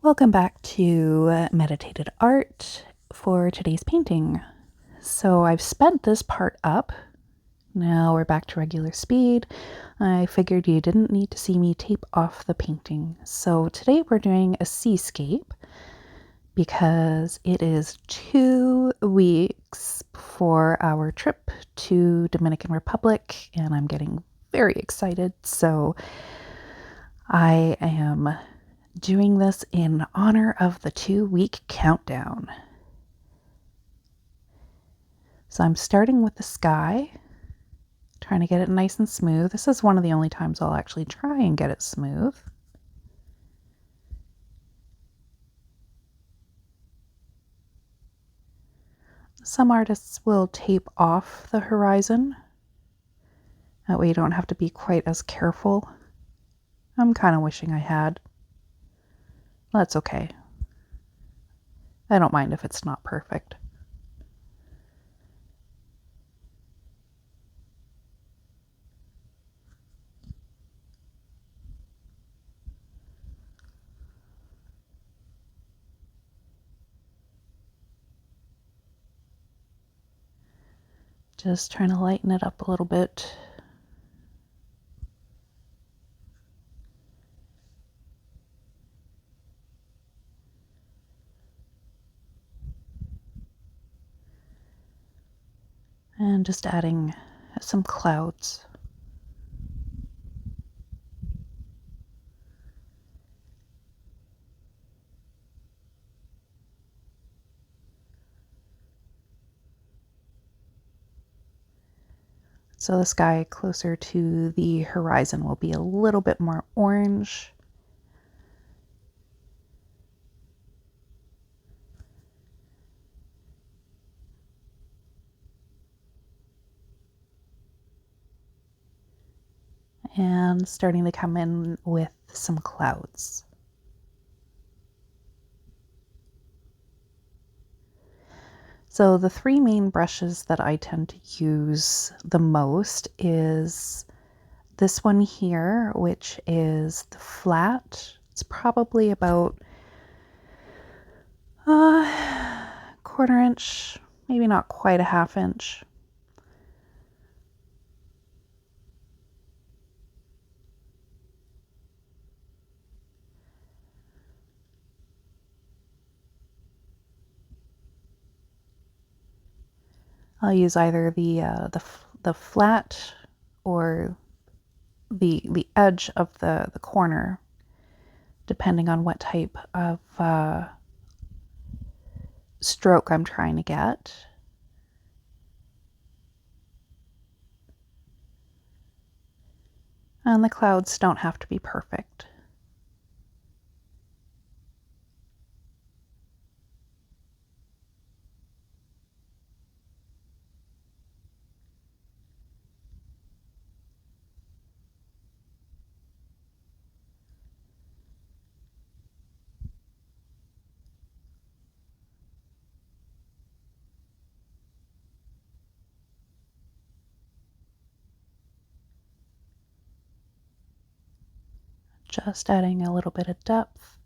Welcome back to Meditated Art for today's painting. So I've sped this part up. Now we're back to regular speed. I figured you didn't need to see me tape off the painting. So today we're doing a seascape because it is 2 weeks before our trip to Dominican Republic and I'm getting very excited. So I am doing this in honor of the 2-week countdown. So I'm starting with the sky, trying to get it nice and smooth. This is one of the only times I'll actually try and get it smooth. Some artists will tape off the horizon. That way you don't have to be quite as careful. I'm kind of wishing I had. That's okay. I don't mind if it's not perfect. Just trying to lighten it up a little bit. And just adding some clouds. So the sky closer to the horizon will be a little bit more orange. And starting to come in with some clouds. So the 3 main brushes that I tend to use the most is this one here, which is the flat. It's probably about a 1/4 inch, maybe not quite a 1/2 inch. I'll use either the flat or the edge of the corner, depending on what type of stroke I'm trying to get. And the clouds don't have to be perfect. Just adding a little bit of depth.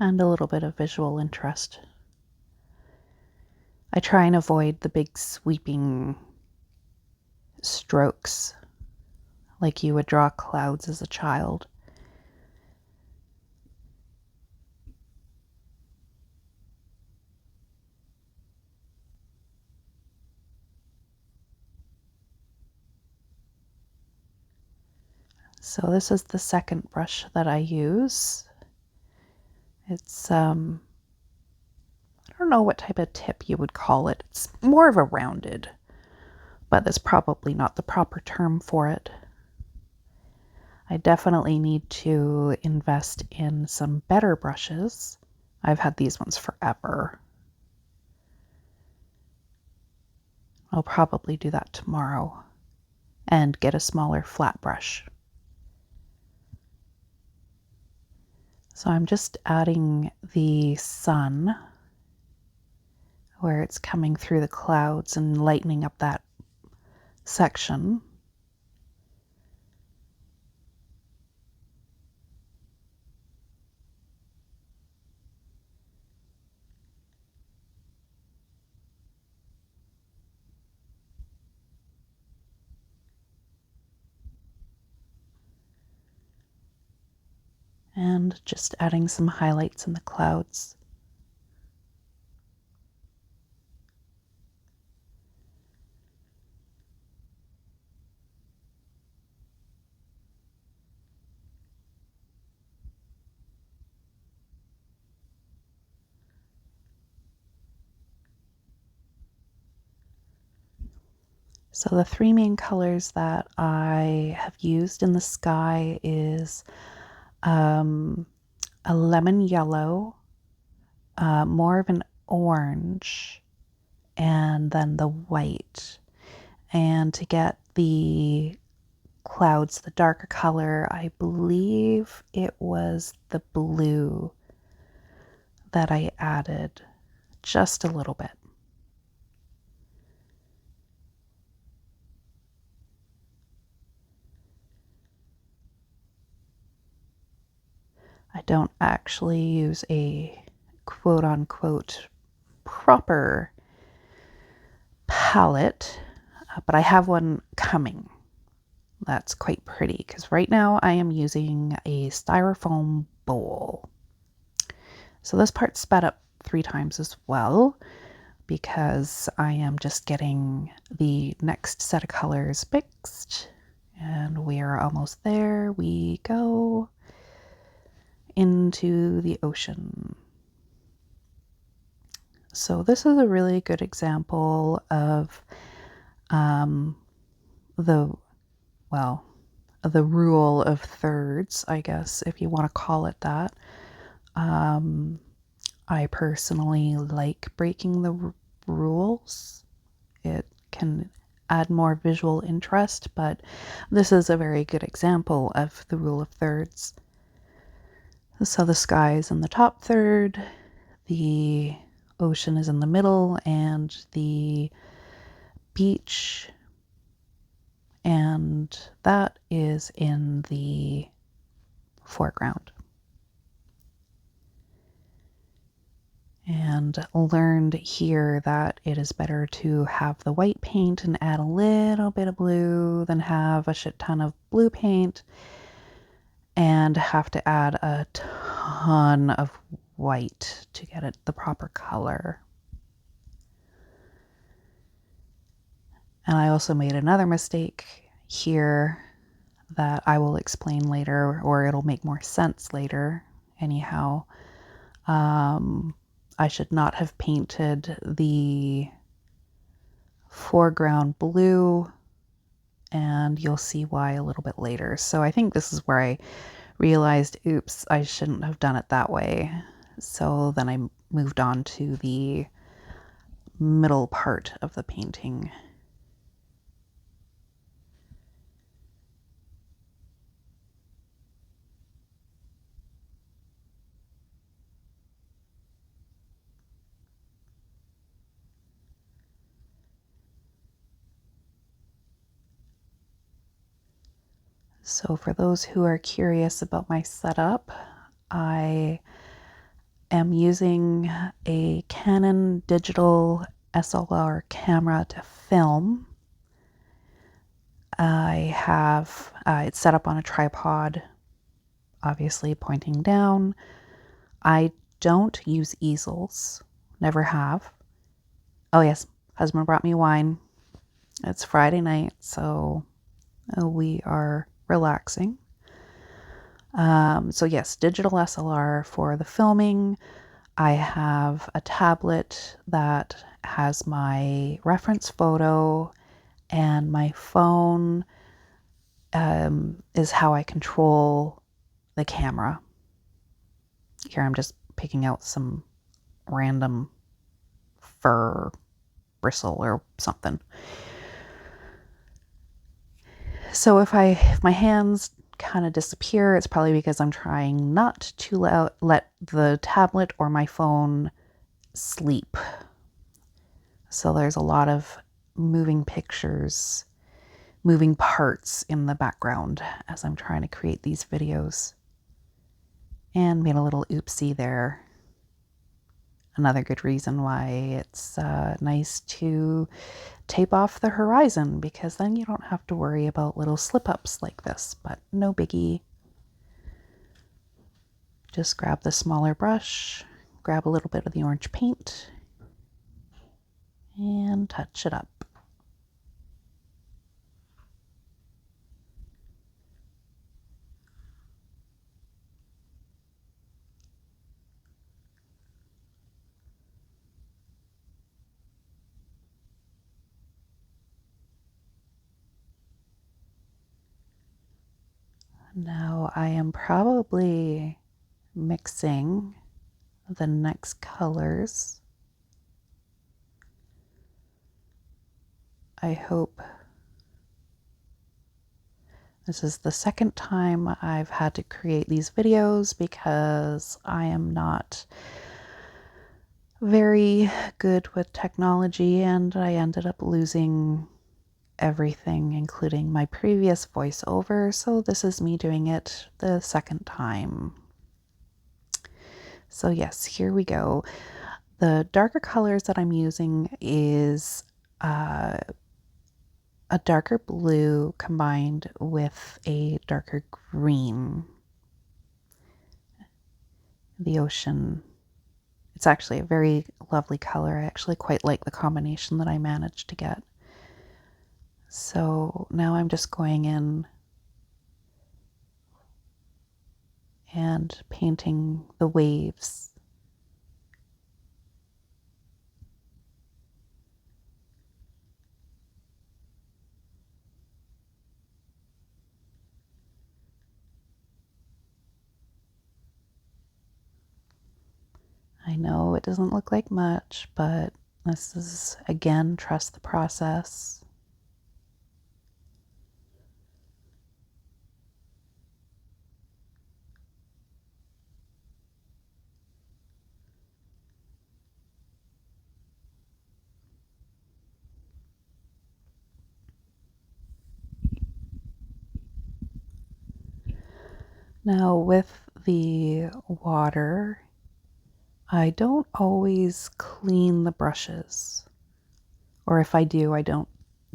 And a little bit of visual interest. I try and avoid the big sweeping strokes like you would draw clouds as a child. So this is the second brush that I use. It's, I don't know what type of tip you would call it. It's more of a rounded, but that's probably not the proper term for it. I definitely need to invest in some better brushes. I've had these ones forever. I'll probably do that tomorrow and get a smaller flat brush. So I'm just adding the sun where it's coming through the clouds and lightening up that section. and just adding some highlights in the clouds. So the three main colors that I have used in the sky is a lemon yellow, more of an orange, and then the white. And to get the clouds, the darker color, I believe it was the blue that I added just a little bit. I don't actually use a quote unquote proper palette, but I have one coming. That's quite pretty because right now I am using a styrofoam bowl. So this part sped up 3 times as well because I am just getting the next set of colors mixed, and we are almost there. We go into the ocean. So this is a really good example of the rule of thirds, I guess, if you want to call it that. I personally like breaking the rules. It can add more visual interest, but this is a very good example of the rule of thirds. So the sky is in the top third, the ocean is in the middle, and the beach, and that is in the foreground. And learned here that it is better to have the white paint and add a little bit of blue than have a shit ton of blue paint and have to add a ton of white to get it the proper color. And I also made another mistake here that I will explain later, or it'll make more sense later. Anyhow, I should not have painted the foreground blue, and you'll see why a little bit later. So I think this is where I realized, oops, I shouldn't have done it that way. So then I moved on to the middle part of the painting. So for those who are curious about my setup, I am using a Canon digital SLR camera to film. I have it set up on a tripod, obviously pointing down. I don't use easels, never have. Oh yes, husband brought me wine. It's Friday night, so we are relaxing. So yes, digital SLR for the filming. I have a tablet that has my reference photo, and my phone is how I control the camera. Here I'm just picking out some random fur bristle or something. So if my hands kind of disappear, it's probably because I'm trying not to let the tablet or my phone sleep. So there's a lot of moving pictures, moving parts in the background as I'm trying to create these videos. And made a little oopsie there. Another good reason why it's nice to tape off the horizon, because then you don't have to worry about little slip-ups like this, but no biggie. Just grab the smaller brush, grab a little bit of the orange paint, and touch it up. Now I am probably mixing the next colors. I hope this is the second time I've had to create these videos because I am not very good with technology and I ended up losing everything, including my previous voiceover, so this is me doing it the second time. So yes, here we go. The darker colors that I'm using is a darker blue combined with a darker green. The ocean. It's actually a very lovely color. I actually quite like the combination that I managed to get. So now I'm just going in and painting the waves. I know it doesn't look like much, but this is, again, trust the process. Now with the water, I don't always clean the brushes. Or if I do, I don't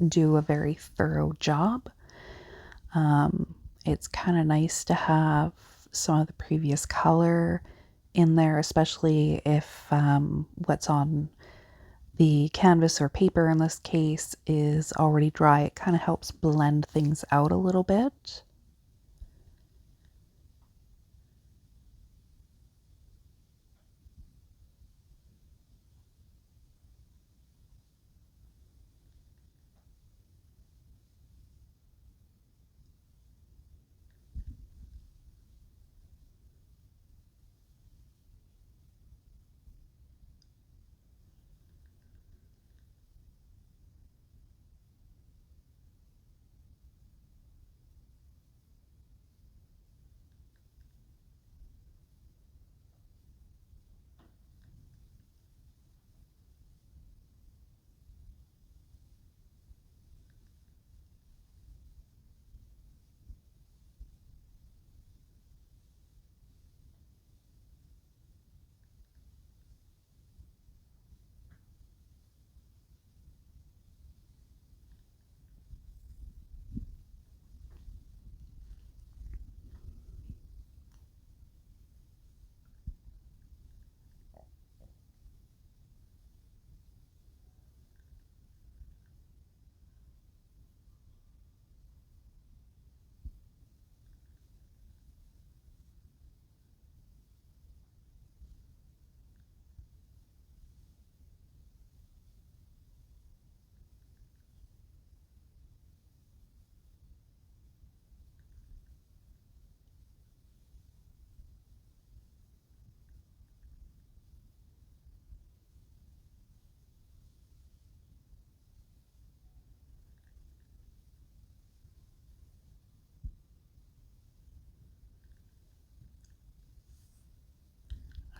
do a very thorough job. It's kind of nice to have some of the previous color in there, especially if what's on the canvas or paper in this case is already dry. It kind of helps blend things out a little bit.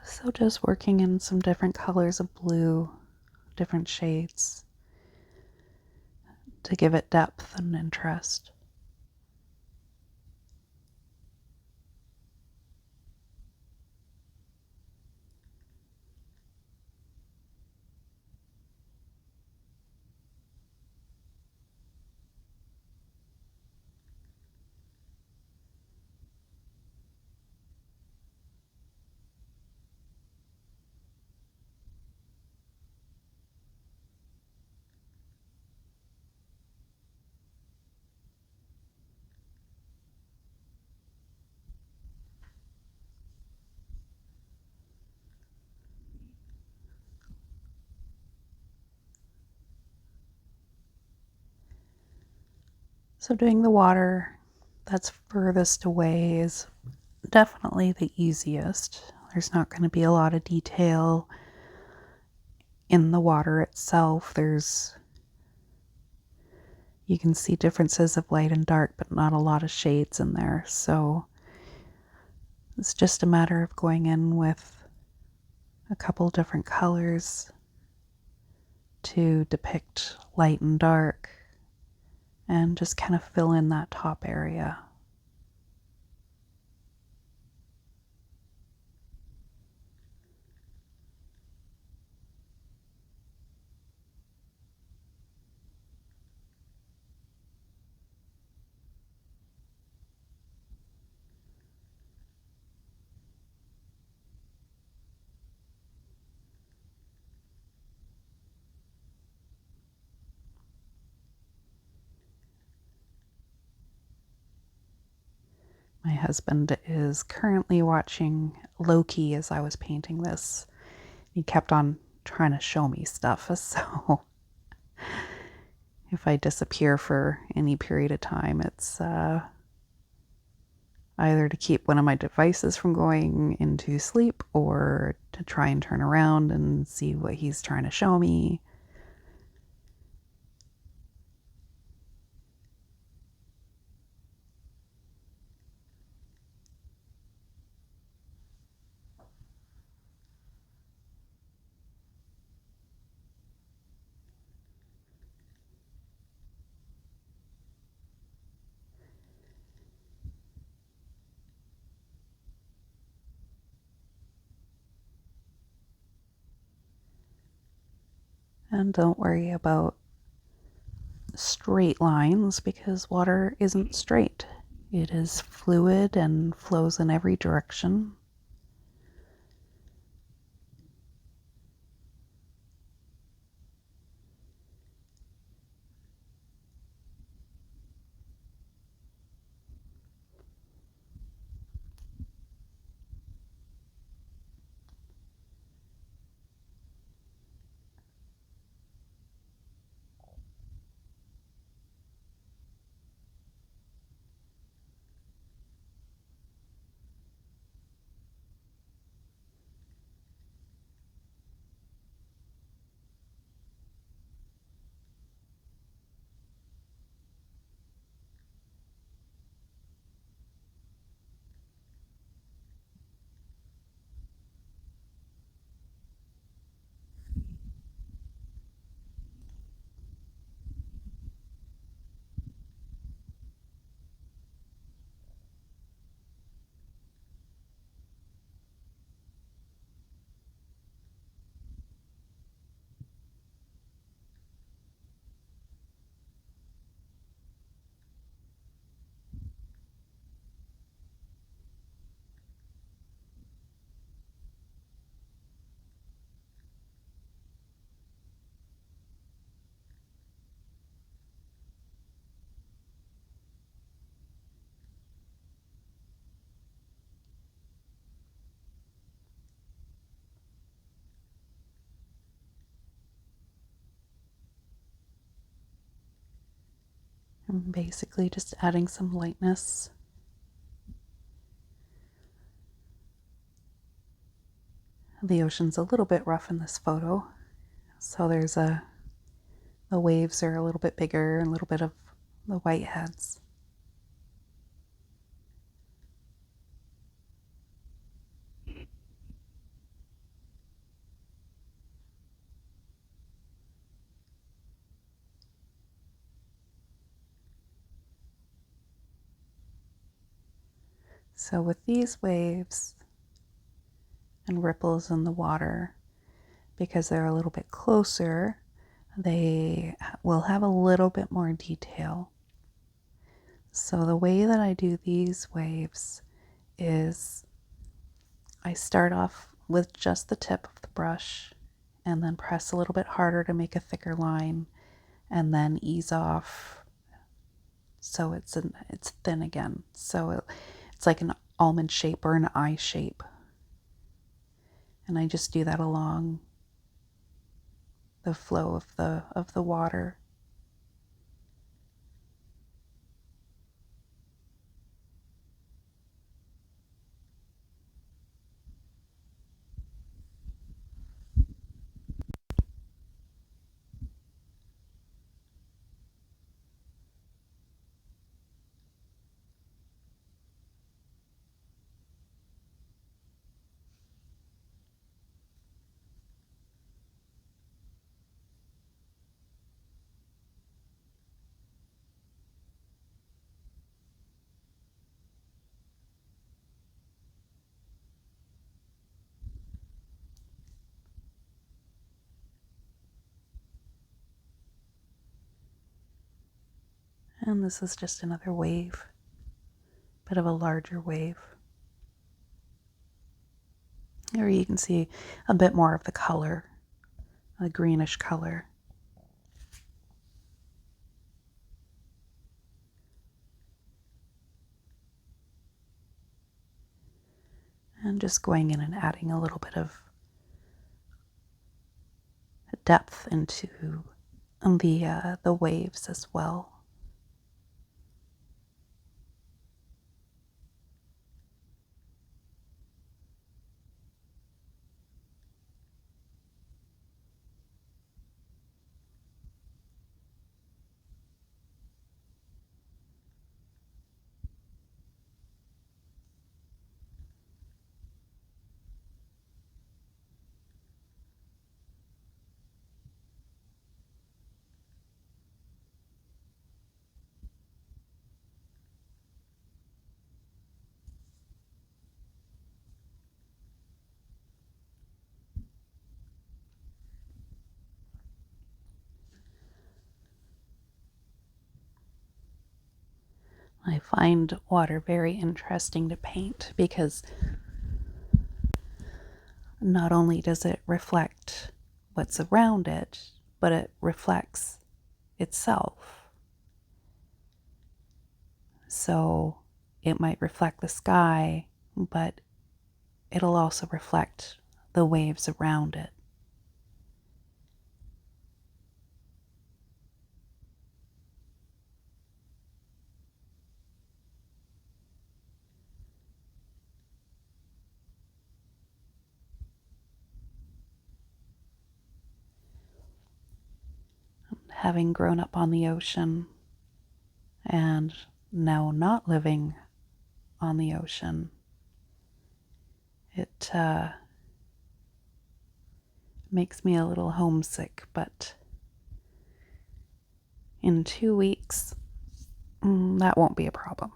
So just working in some different colors of blue, different shades, to give it depth and interest. So doing the water that's furthest away is definitely the easiest. There's not going to be a lot of detail in the water itself. You can see differences of light and dark, but not a lot of shades in there. So it's just a matter of going in with a couple different colors to depict light and dark and just kind of fill in that top area. My husband is currently watching Loki as I was painting this. He kept on trying to show me stuff, so if I disappear for any period of time, it's either to keep one of my devices from going into sleep or to try and turn around and see what he's trying to show me. And don't worry about straight lines because water isn't straight. It is fluid and flows in every direction. I'm basically just adding some lightness. The ocean's a little bit rough in this photo, so the waves are a little bit bigger and a little bit of the white heads. So with these waves and ripples in the water, because they're a little bit closer, they will have a little bit more detail. So the way that I do these waves is I start off with just the tip of the brush and then press a little bit harder to make a thicker line and then ease off so it's thin again. So it's like an almond shape or an eye shape. And I just do that along the flow of the water. And this is just another wave, bit of a larger wave. Here you can see a bit more of the color, a greenish color. And just going in and adding a little bit of depth into the waves as well. I find water very interesting to paint because not only does it reflect what's around it, but it reflects itself. So it might reflect the sky, but it'll also reflect the waves around it. Having grown up on the ocean and now not living on the ocean, it makes me a little homesick, but in 2 weeks, that won't be a problem.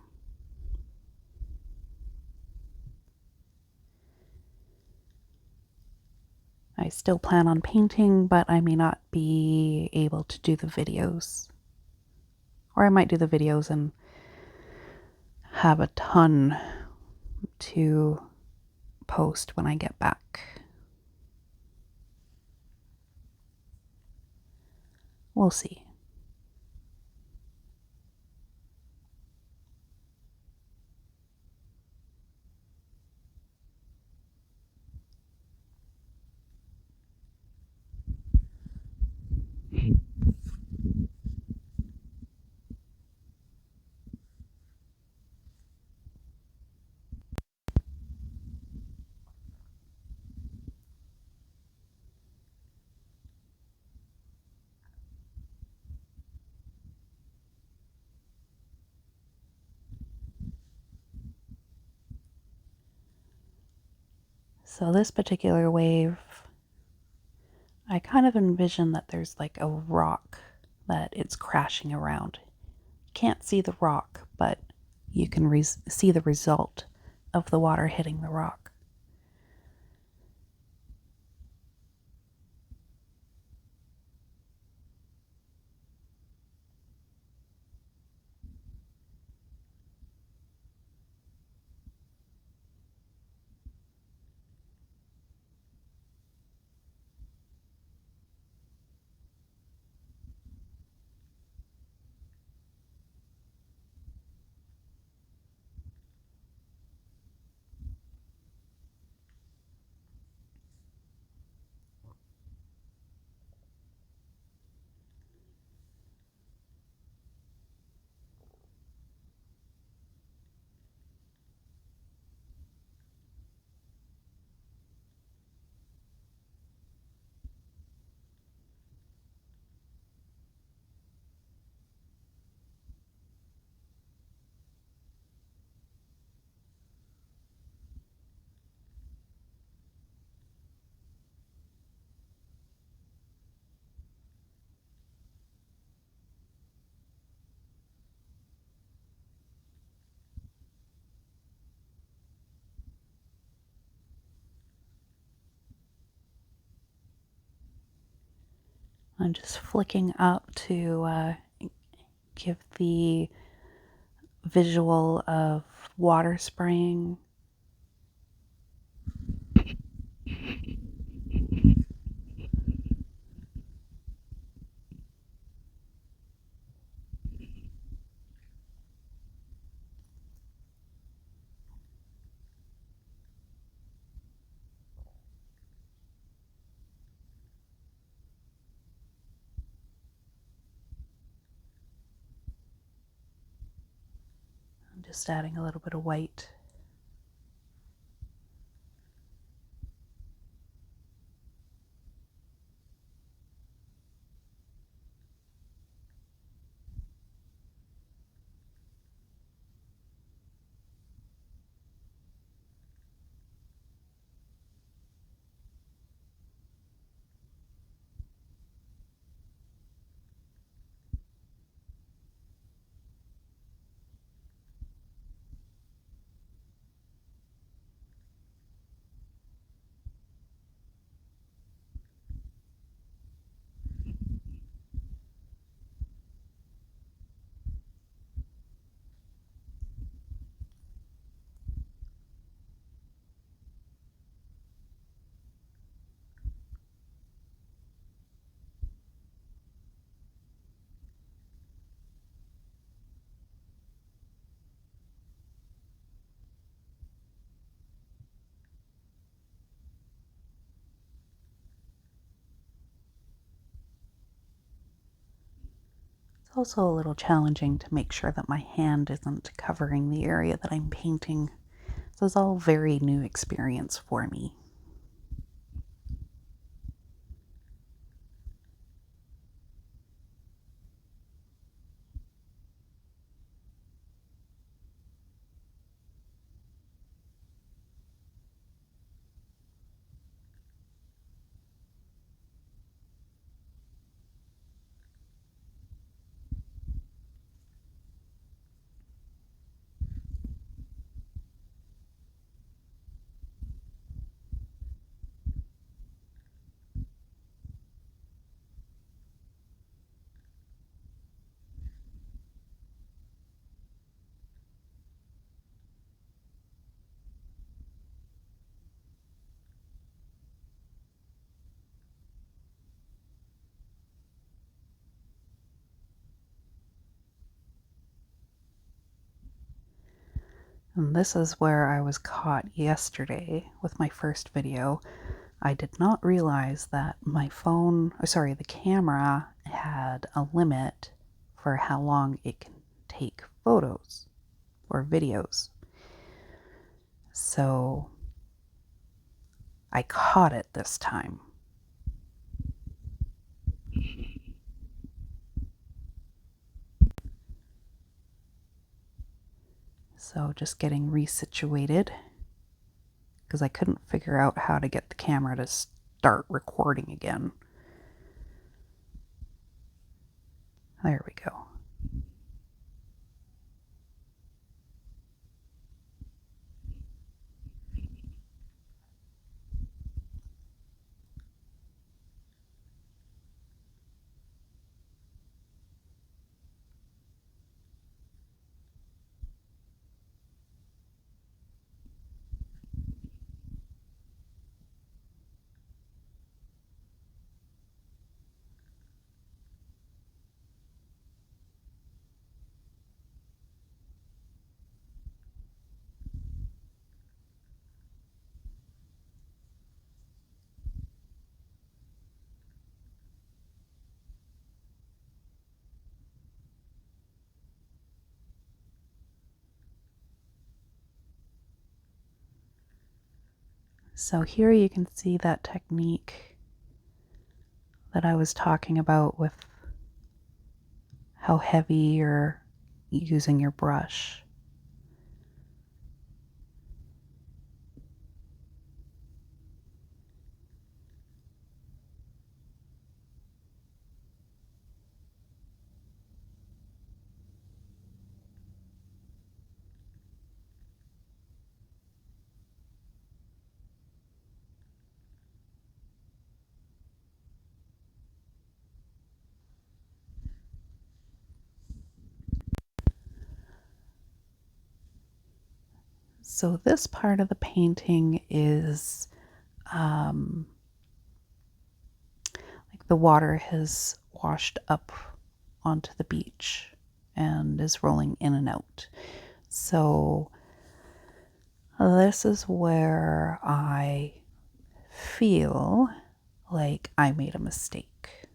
I still plan on painting, but I may not be able to do the videos. Or I might do the videos and have a ton to post when I get back. We'll see. So this particular wave, I kind of envision that there's like a rock that it's crashing around. You can't see the rock, but you can see the result of the water hitting the rock. I'm just flicking up to give the visual of water spraying. I'm just adding a little bit of white. It's also a little challenging to make sure that my hand isn't covering the area that I'm painting. This is all very new experience for me. And this is where I was caught yesterday with my first video. I did not realize that my phone, the camera had a limit for how long it can take photos or videos. So I caught it this time. So just getting resituated because I couldn't figure out how to get the camera to start recording again. There we go. So here you can see that technique that I was talking about with how heavy you're using your brush. So this part of the painting is like the water has washed up onto the beach and is rolling in and out. So this is where I feel like I made a mistake.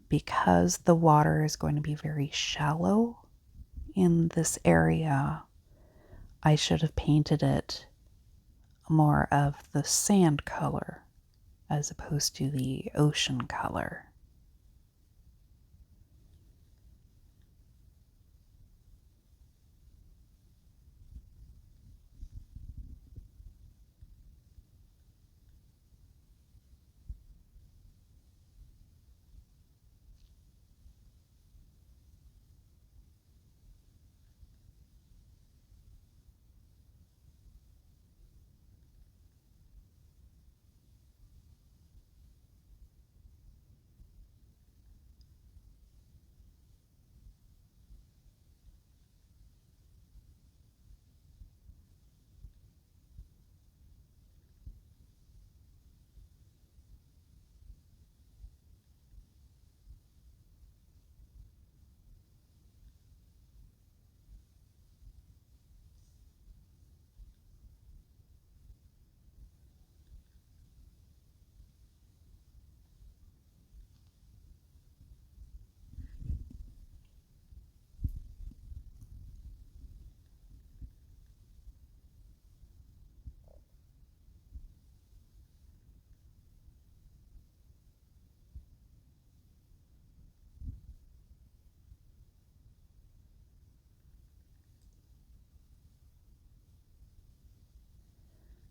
Because the water is going to be very shallow in this area, I should have painted it more of the sand color as opposed to the ocean color.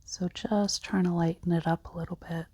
So just trying to lighten it up a little bit.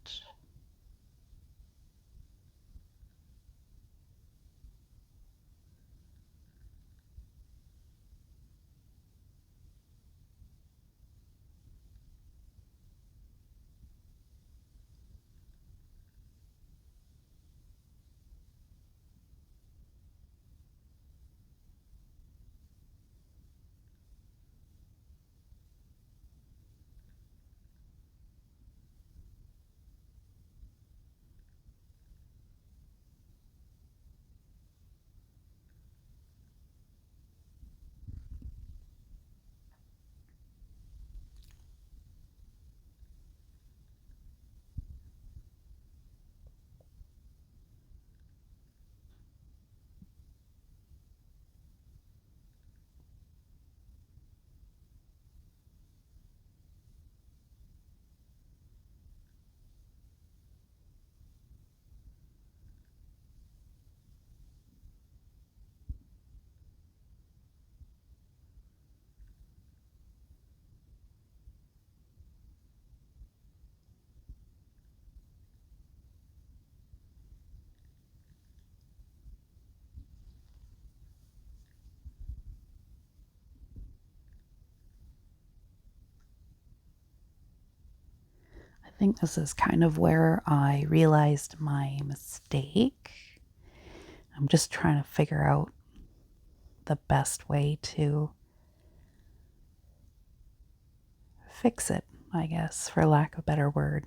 I think this is kind of where I realized my mistake. I'm just trying to figure out the best way to fix it, I guess, for lack of a better word.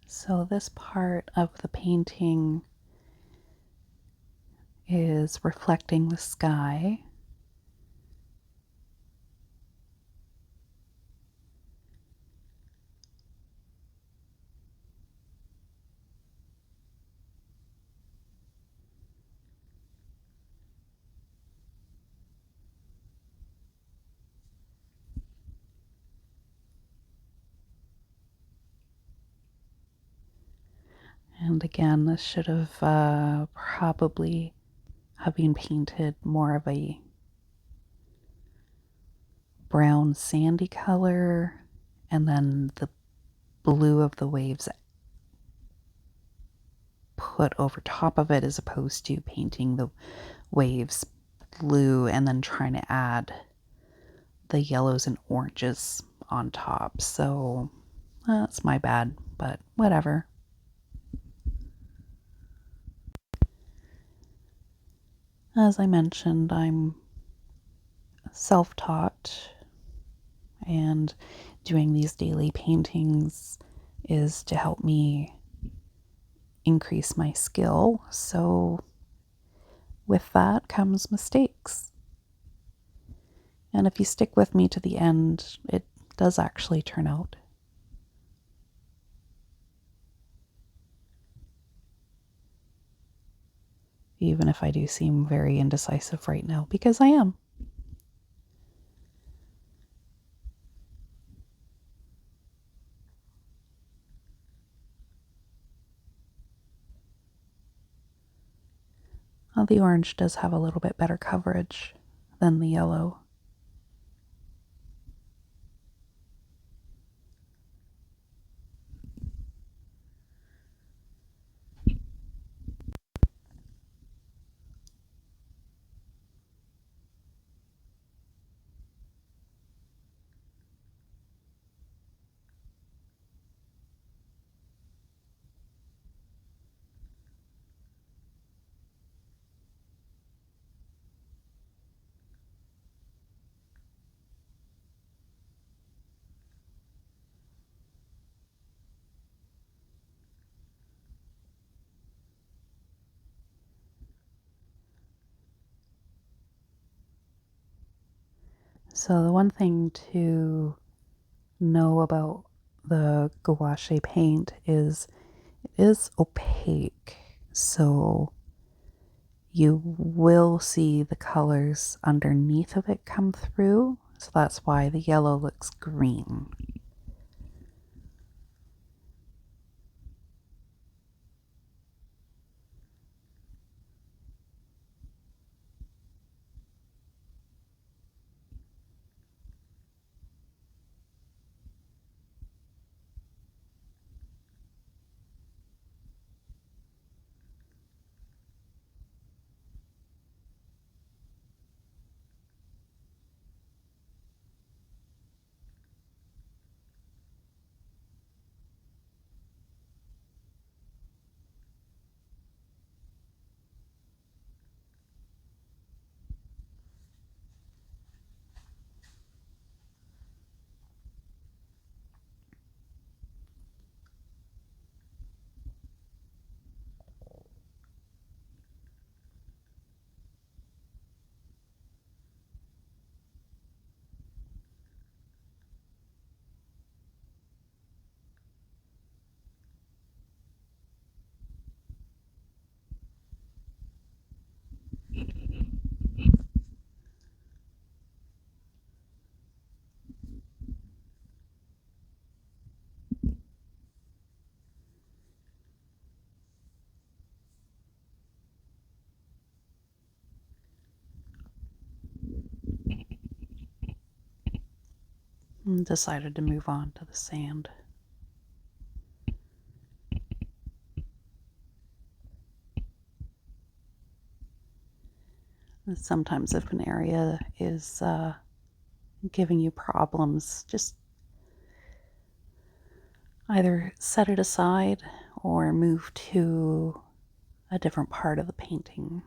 So this part of the painting is reflecting the sky. And again, this should have probably have been painted more of a brown sandy color, and then the blue of the waves put over top of it, as opposed to painting the waves blue and then trying to add the yellows and oranges on top. So that's my bad, but whatever. As I mentioned, I'm self-taught, and doing these daily paintings is to help me increase my skill. So with that comes mistakes. And if you stick with me to the end, it does actually turn out. Even if I do seem very indecisive right now, because I am. The orange does have a little bit better coverage than the yellow. So the one thing to know about the gouache paint is it is opaque. So you will see the colors underneath of it come through. So that's why the yellow looks green. And decided to move on to the sand. And sometimes if an area is giving you problems, just either set it aside or move to a different part of the painting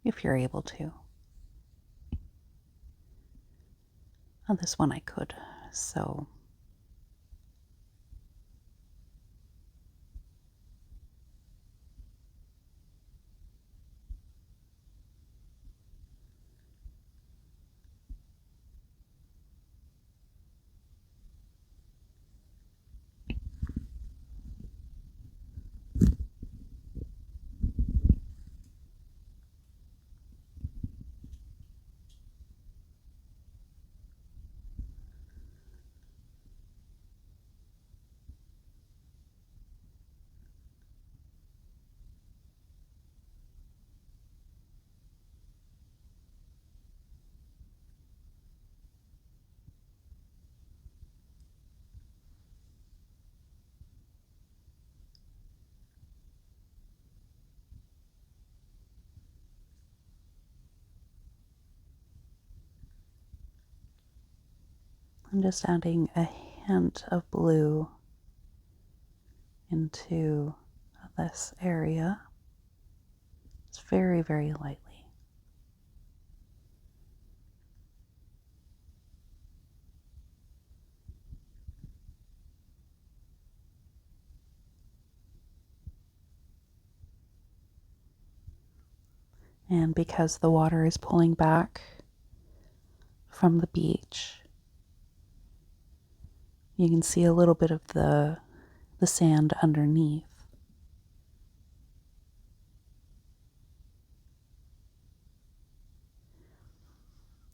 if you're able to. On this one I could, so I'm just adding a hint of blue into this area. It's very, very lightly. And because the water is pulling back from the beach, you can see a little bit of the sand underneath.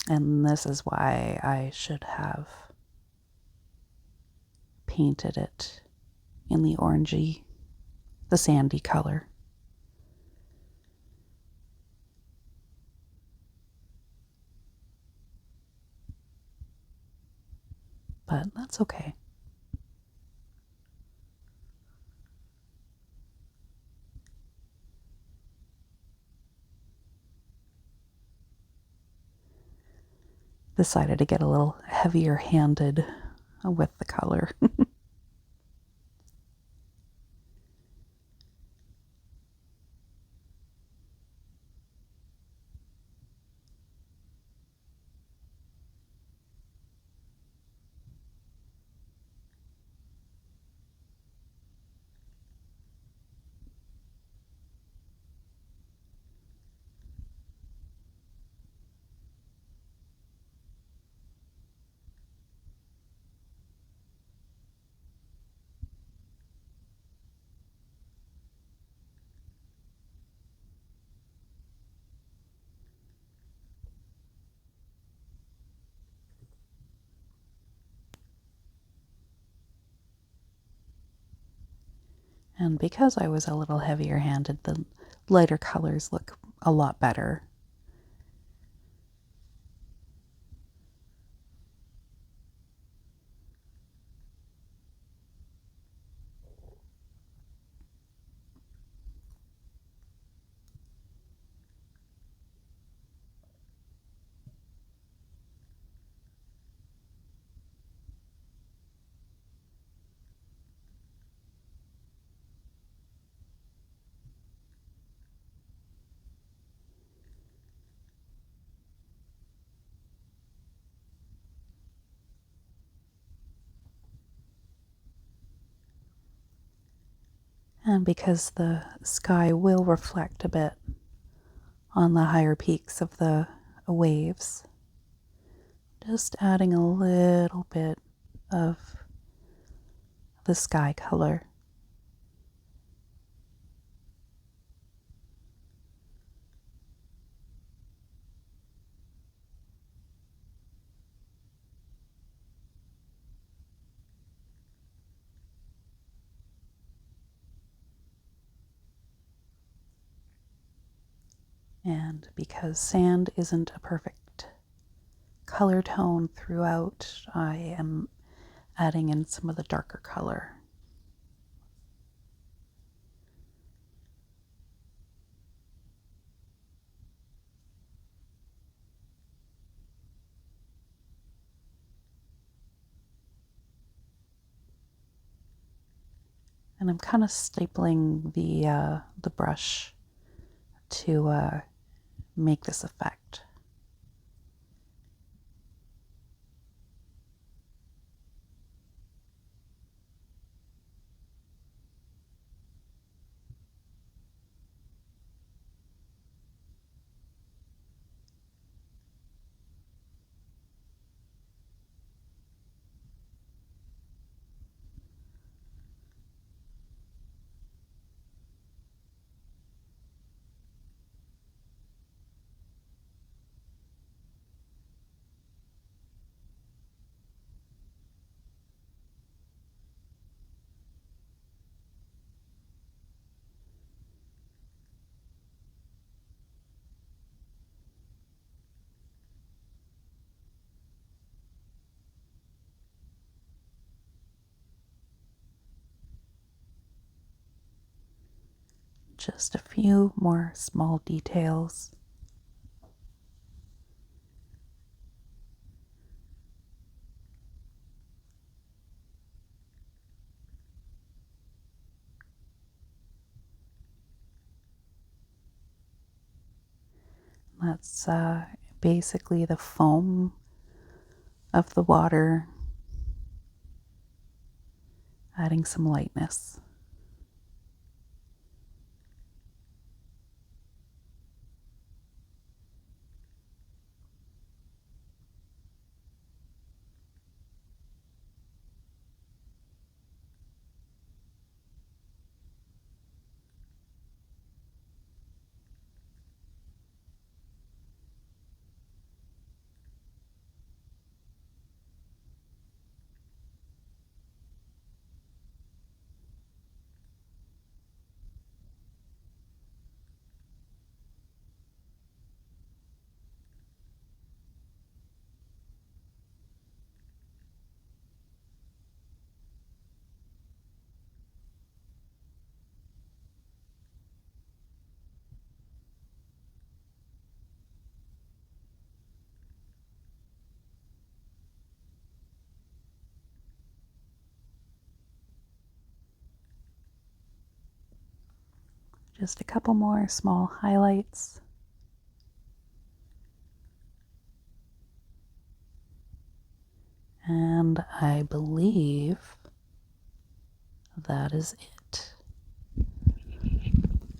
And this is why I should have painted it in the orangey, the sandy color. But that's okay. Decided to get a little heavier handed with the color. And because I was a little heavier handed, the lighter colors look a lot better. And because the sky will reflect a bit on the higher peaks of the waves, just adding a little bit of the sky color. And because sand isn't a perfect color tone throughout, I am adding in some of the darker color. And I'm kind of stapling the brush to make this effect. Just a few more small details. That's basically the foam of the water adding some lightness. Just a couple more small highlights. And I believe that is it.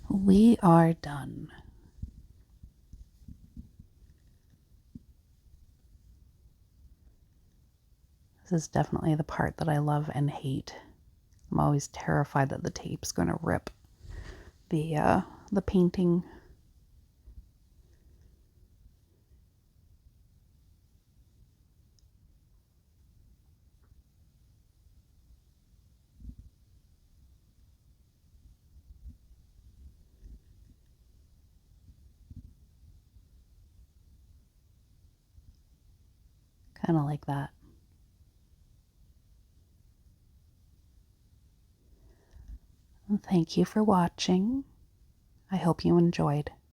We are done. This is definitely the part that I love and hate. I'm always terrified that the tape's going to rip the painting. Kind of like that. Thank you for watching. I hope you enjoyed.